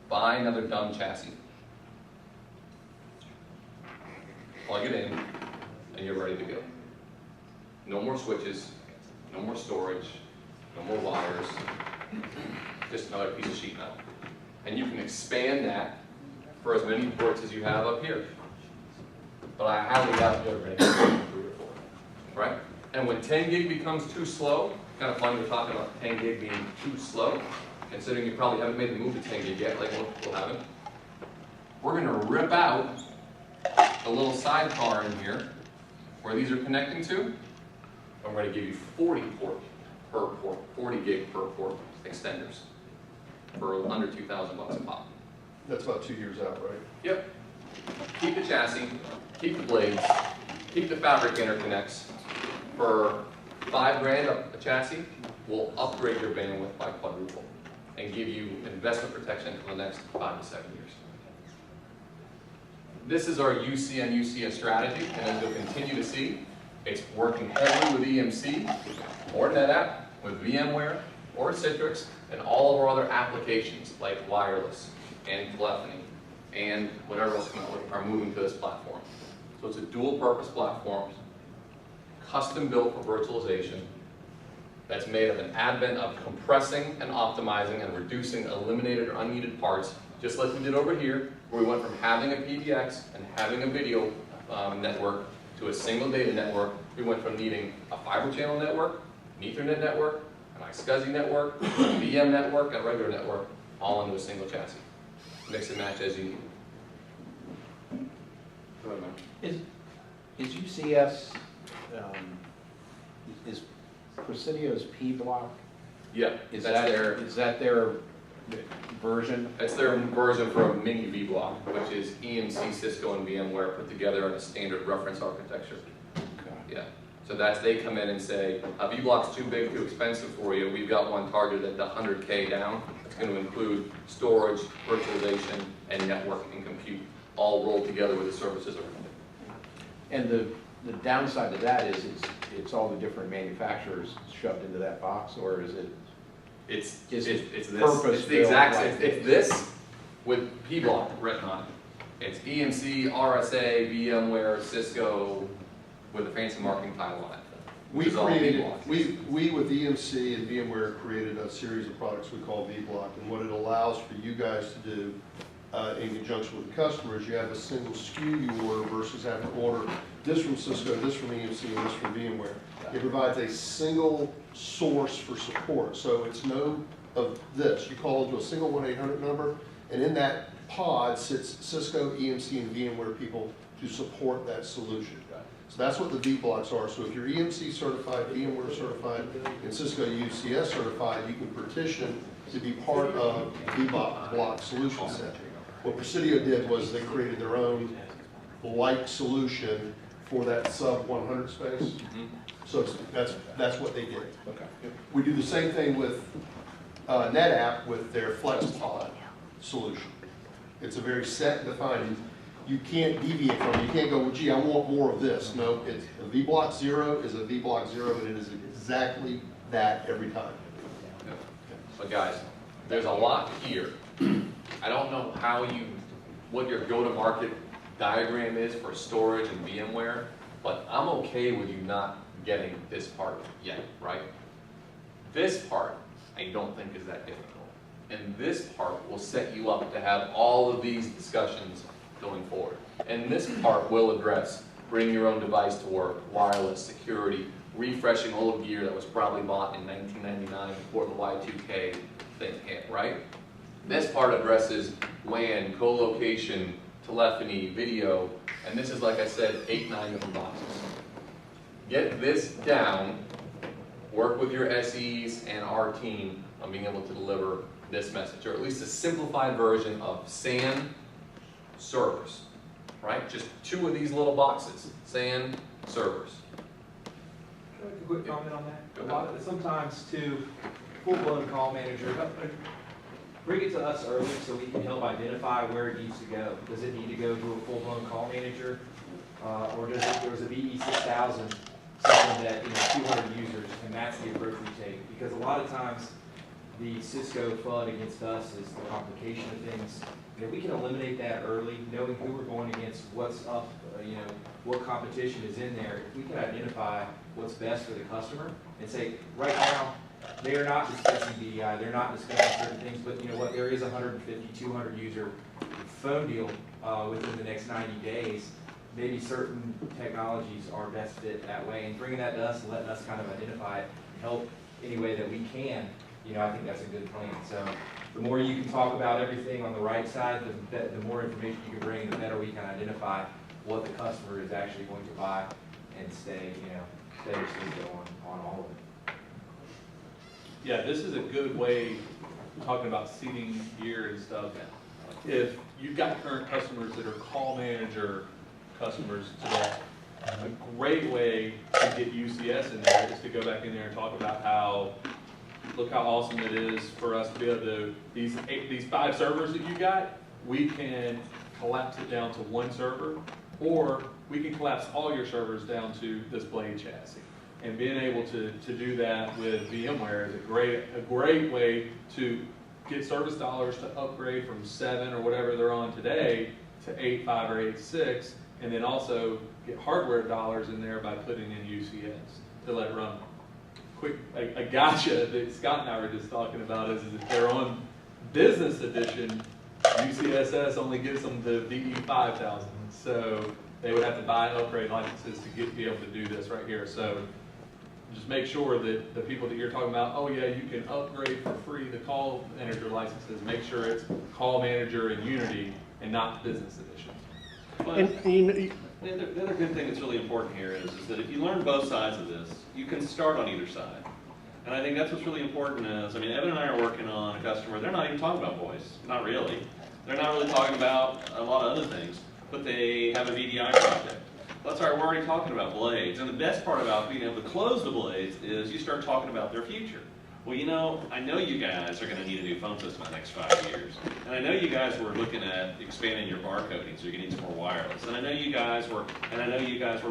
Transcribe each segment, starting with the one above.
Buy another dumb chassis. Plug it in, and you're ready to go. No more switches, no more storage, no more wires, just another piece of sheet metal. And you can expand that for as many ports as you have up here. But I highly doubt you're going to get 3 or 4, right? And when 10 gig becomes too slow, kind of funny we're talking about 10 gig being too slow, considering you probably haven't made the move to 10 gig yet, like we'll have it. We're going to rip out a little sidecar in here where these are connecting to. I'm going to give you 40 port per port, 40 gig per port extenders for under $2,000 a pop. That's about 2 years out, right? Yep. Keep the chassis, keep the blades, keep the fabric interconnects. For $5 grand a chassis, we'll upgrade your bandwidth by quadruple and give you investment protection for the next 5 to 7 years. This is our UCN UCS strategy, and as you'll continue to see, it's working heavily with EMC, or NetApp, with VMware, or Citrix, and all of our other applications like wireless and telephony, and whatever else are moving to this platform. So it's a dual-purpose platform, custom built for virtualization, that's made of an advent of compressing and optimizing and reducing eliminated or unneeded parts, just like we did over here, where we went from having a PBX and having a video network to a single data network. We went from needing a fiber channel network, an Ethernet network, an iSCSI network, a VM network, and a regular network, all into a single chassis. Mix and match as you need. Go ahead, man. Is UCS, is Presidio's P block? Yeah, Is that their version? That's their version for a mini vBlock, which is EMC, Cisco, and VMware put together in a standard reference architecture. Okay. Yeah. So they come in and say, a vBlock's too big, too expensive for you. We've got one targeted at the 100K down. It's going to include storage, virtualization, and network and compute, all rolled together with the services around it. And the downside to that is it's all the different manufacturers shoved into that box, or is it? It's Is it this. purpose It's the exact. built like It's this with P-Block written on it. It's EMC, RSA, VMware, Cisco, with a fancy marketing title on it. We Which is all created, V-Block. we with EMC and VMware created a series of products we call vBlock, and what it allows for you guys to do in conjunction with the customers, you have a single SKU you order versus having to order this from Cisco, this from EMC, and this from VMware. It provides a single source for support, so it's no of this. You call into a single 1-800 number, and in that pod sits Cisco, EMC, and VMware people to support that solution. So that's what the vBlocks are. So if you're EMC certified, VMware certified, and Cisco UCS certified, you can petition to be part of vBlock solution set. What Presidio did was they created their own like solution for that sub 100 space. Mm-hmm. So that's what they did. Okay. We do the same thing with NetApp with their FlexPod solution. It's a very set defined. You can't deviate from it. You can't go, well, gee, I want more of this. No, it's a vBlock 0 is a vBlock 0, and it is exactly that every time. Yeah. But guys, there's a lot here. I don't know what your go-to-market diagram is for storage and VMware, but I'm okay with you not getting this part yet, right? This part, I don't think is that difficult. And this part will set you up to have all of these discussions going forward. And this part will address bring your own device to work, wireless, security, refreshing old gear that was probably bought in 1999 before the Y2K thing hit, right? This part addresses WAN, co-location, telephony, video, and this is, like I said, 8, 9 different boxes. Get this down, work with your SEs and our team on being able to deliver this message, or at least a simplified version of SAN servers, right? Just 2 of these little boxes, SAN servers. Can I make a quick comment on Go that? ahead. Sometimes too, full-blown call manager, bring it to us early so we can help identify where it needs to go. Does it need to go to a full-blown call manager? Or does it, there's a VE6000, something that, 200 users, and that's the approach we take? Because a lot of times, the Cisco FUD against us is the complication of things. And if we can eliminate that early, knowing who we're going against, what's up, what competition is in there, if we can identify what's best for the customer and say, right now, they are not discussing DDI, they're not discussing certain things, but you know what, there is a 150, 200 user phone deal within the next 90 days. Maybe certain technologies are best fit that way, and bringing that to us and letting us kind of identify it, help any way that we can, I think that's a good plan. So the more you can talk about everything on the right side, the more information you can bring, the better we can identify what the customer is actually going to buy and stay with Cisco on all of it. Yeah, this is a good way, talking about seating gear and stuff. If you've got current customers that are call manager customers today, a great way to get UCS in there is to go back in there and talk about how, look how awesome it is for us to be able to, these 5 servers that you got, we can collapse it down to 1 server, or we can collapse all your servers down to this blade chassis. And being able to do that with VMware is a great way to get service dollars to upgrade from 7 or whatever they're on today to 8.5 or 8.6, and then also get hardware dollars in there by putting in UCS to let it run. Quick, a gotcha that Scott and I were just talking about is if they're on Business Edition, UCSS only gives them the VE5000, so they would have to buy upgrade licenses to be able to do this right here. So just make sure that the people that you're talking about, oh yeah, you can upgrade for free the call manager licenses, make sure it's call manager and Unity and not Business Edition. But the other good thing that's really important here is that if you learn both sides of this, you can start on either side. And I think that's what's really important is, Evan and I are working on a customer, they're not even talking about voice, not really. They're not really talking about a lot of other things, but they have a VDI project. That's all right, we're already talking about blades. And the best part about being able to close the blades is you start talking about their future. Well, I know you guys are going to need a new phone system in the next 5 years. And I know you guys were looking at expanding your barcoding, so you're going to need some more wireless. And I know you guys were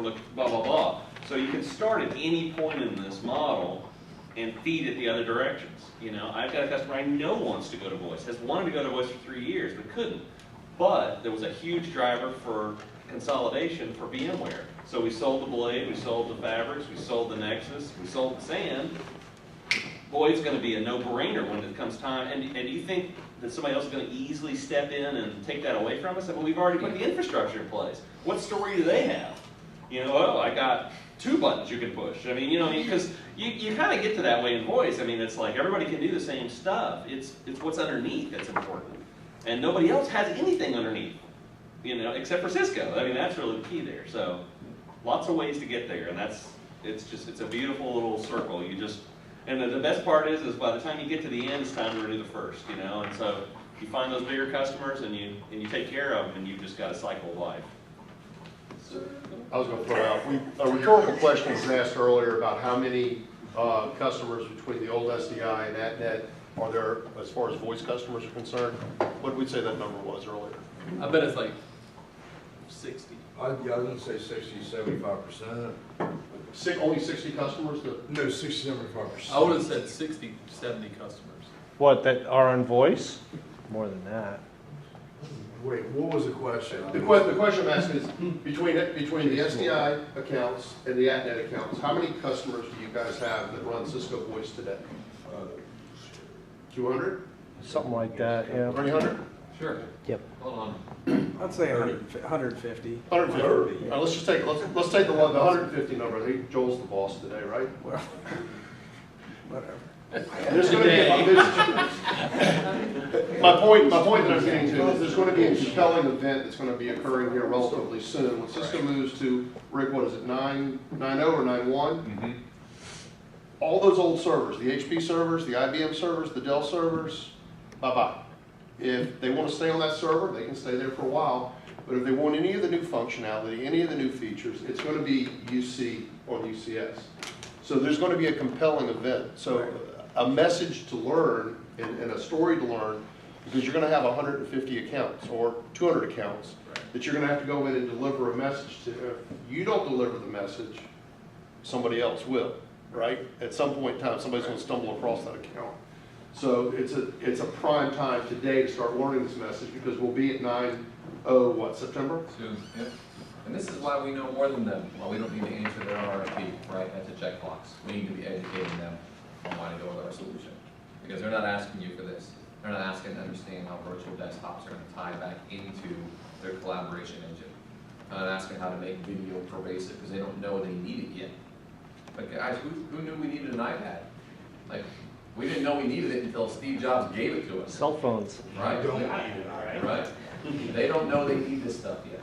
looking blah, blah, blah. So you can start at any point in this model and feed it the other directions. I've got a customer I know wants to go to voice, has wanted to go to voice for 3 years, but couldn't. But there was a huge driver for consolidation for VMware. So we sold the blade, we sold the fabrics, we sold the Nexus, we sold the SAN. Boy, it's going to be a no-brainer when it comes time. And you think that somebody else is going to easily step in and take that away from us? Well, we've already put the infrastructure in place. What story do they have? I got 2 buttons you can push. Because you kind of get to that way in voice. It's like everybody can do the same stuff. It's what's underneath that's important. And nobody else has anything underneath, except for Cisco. That's really the key there. So lots of ways to get there, and it's a beautiful little circle. And the best part is by the time you get to the end, it's time to renew the first, And so you find those bigger customers and you take care of them, and you've just got a cycle of life. So, I was going to throw out, a rhetorical question was asked earlier about how many customers between the old SDI and AtNet are there as far as voice customers are concerned. What did we say that number was earlier? I bet it's like 60. I was gonna say 60-75%. Only 60 customers? No, 60-75%. I would have said 60, 70 customers. What, that are on voice? More than that. Wait, what was the question? The question I'm asking is, between the SDI accounts and the AtNet accounts, how many customers do you guys have that run Cisco Voice today? 200? Something like that, yeah. 300? Sure. Yep. Hold on. I'd say 150. 150. Let's just take let's take the 150 number. I think Joel's the boss today, right? Well, whatever. There's going to be my point that I'm getting to is there's going to be a compelling event that's going to be occurring here relatively soon. When Cisco moves to, Rick, what is it, 9.0 or 9.1? Mm-hmm. All those old servers, the HP servers, the IBM servers, the Dell servers, bye-bye. If they want to stay on that server, they can stay there for a while. But if they want any of the new functionality, any of the new features, it's going to be UC or UCS. So there's going to be a compelling event. So a message to learn and a story to learn, because you're going to have 150 accounts or 200 accounts that you're going to have to go in and deliver a message to. If you don't deliver the message, somebody else will, right? At some point in time, somebody's going to stumble across that account. So it's a prime time today to start learning this message, because we'll be at 9/0, September? Soon, yeah. And this is why we know more than them. Well, we don't need to answer their RFP, right? That's a checkbox. We need to be educating them on why to go with our solution. Because they're not asking you for this. They're not asking to understand how virtual desktops are going to tie back into their collaboration engine. They're not asking how to make video pervasive, because they don't know they need it yet. But guys, who knew we needed an iPad? Like, we didn't know we needed it until Steve Jobs gave it to us. Cell phones. Right? Don't need it. Right? They don't know they need this stuff yet.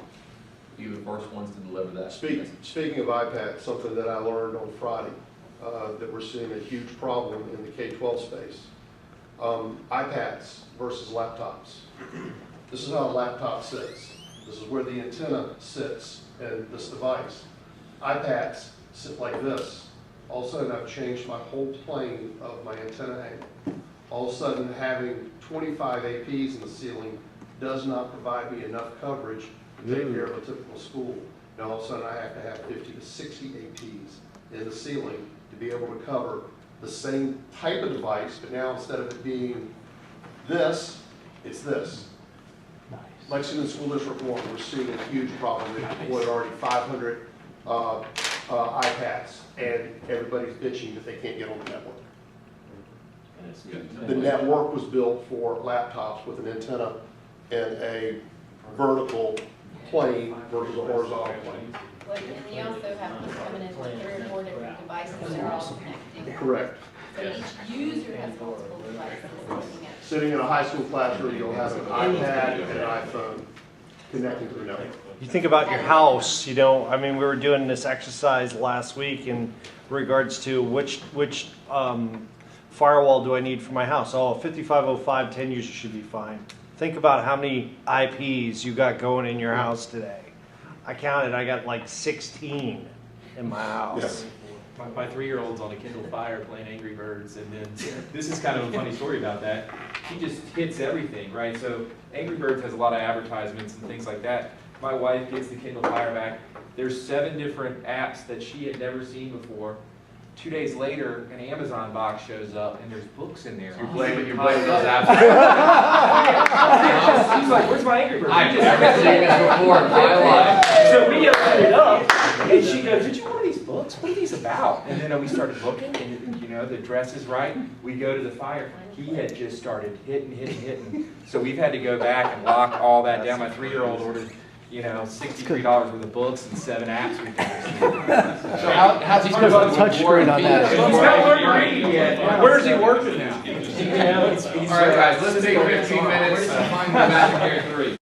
Be the first ones to deliver that. Speaking of iPad, something that I learned on Friday, that we're seeing a huge problem in the K-12 space. iPads versus laptops. This is how a laptop sits. This is where the antenna sits in this device. iPads sit like this. All of a sudden, I've changed my whole plane of my antenna angle. All of a sudden, having 25 APs in the ceiling does not provide me enough coverage to take care of a typical school. Now, all of a sudden, I have to have 50 to 60 APs in the ceiling to be able to cover the same type of device, but now instead of it being this, it's this. Lexington School District 1, we're seeing a huge problem. They've deployed already 500 iPads, and everybody's bitching that they can't get on the network. The network was built for laptops with an antenna and a vertical plane versus a horizontal plane. Well, and you also have them coming in with 3 or 4 different devices that are all connecting. Correct. So each user has multiple devices looking at. Sitting in a high school classroom, you'll have an iPad and an iPhone connecting to the network. You think about your house, you know, I mean, we were doing this exercise last week in regards to which firewall do I need for my house? Oh, 5505, 10 users should be fine. Think about how many IPs you got going in your house today. I counted, I got like 16 in my house. Yes. My 3-year-old's on a Kindle Fire playing Angry Birds, and then this is kind of a funny story about that. He just hits everything, right? So Angry Birds has a lot of advertisements and things like that. My wife gets the Kindle Fire back. There's 7 different apps that she had never seen before. 2 days later, an Amazon box shows up, and there's books in there. You're blaming those apps. She's like, "Where's my Angry Birds?" I've never seen this before in my life. So we opened it up, and she goes, "Did you order these books? What are these about?" And then we started looking, and you know, the dress is right. We go to the fire. He had just started hitting. So we've had to go back and lock all that down. My 3-year-old ordered, you know, $63 worth of books and 7 apps we've never seen. So how's he supposed to touch screen on that? He's not learning reading yet. Where's he working now? All right, guys, let's take 15 minutes. We'll be back in here in 3.